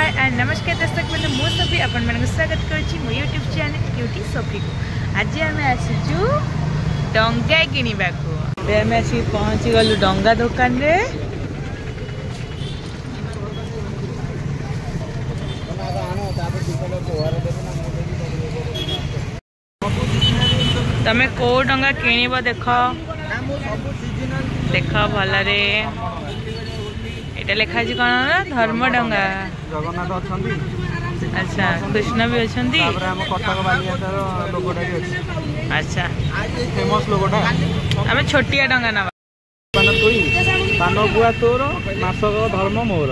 हाय and नमस्कार दर्शक बंधु मो सभी आपण मन स्वागत करुच्ची मो यूट्यूब चैनल क्यूटी सभी को। आज आम आसीचु डंगा किणवा को। आम आसी पहुंची गलु डंगा दुकान रे। तमे को डंगा किणव देख देख भल रे। एटा लिखा जी कौन ना धर्म डंगा जगन्नाथ अच्छा अच्छा कृष्ण भी अच्छा कटक बालियाटार लोगोटा भी अच्छे अच्छा फेमस लोगोटा आम छोटिया डंगा ना पान गुआ तोर मासक धर्म मोर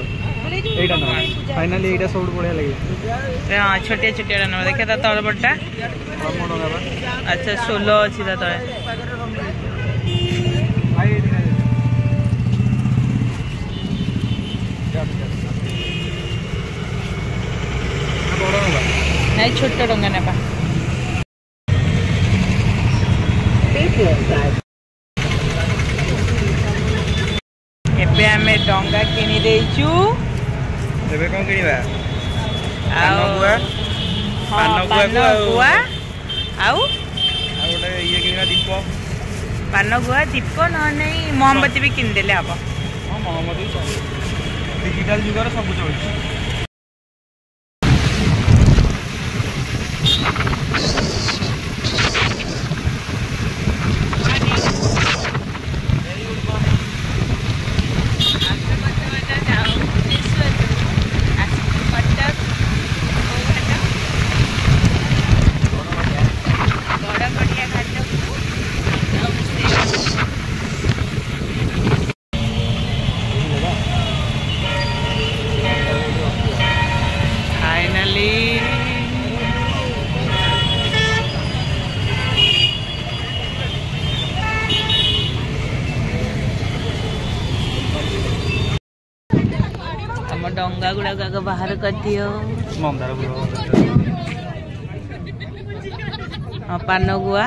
एटा ना फाइनली एटा सब बढ़िया लगे। हाँ छोटिया छोटिया ना देखिए ता तल बटा धर्म डंगा अच्छा 16 अच्छी ता तले नहीं छोटा डंगा नेबा। एबे हमें डंगा किनी देइचु। एबे कोन किनिबा पान गुआ आउ गोटे ये किनिबा दीप पान गुआ दीप न नहीं मोमबत्ती भी किन देले हबो। हां मोमबत्ती डिजिटल जुगर सब चलछि। डंगा गुड़ा बाहर कर दियो पान गुआ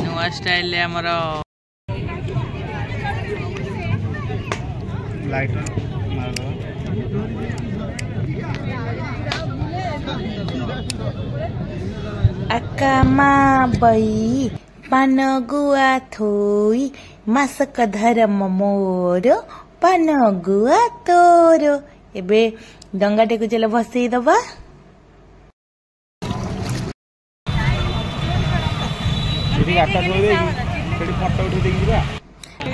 नुआ स्टाइल आमर अकामा बई पान गुआ थोई मासक धर्म मोर पान गुआ तोर। एबे डंगा टे को चलो भसई दबा।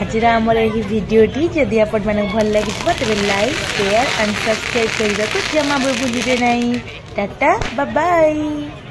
आज आमर यही वीडियोटी जदि आपण माने भल लगी तबे लाइक शेयर एंड सब्सक्राइब करबा को जमा भी भूलिबे नहीं। Tata bye bye.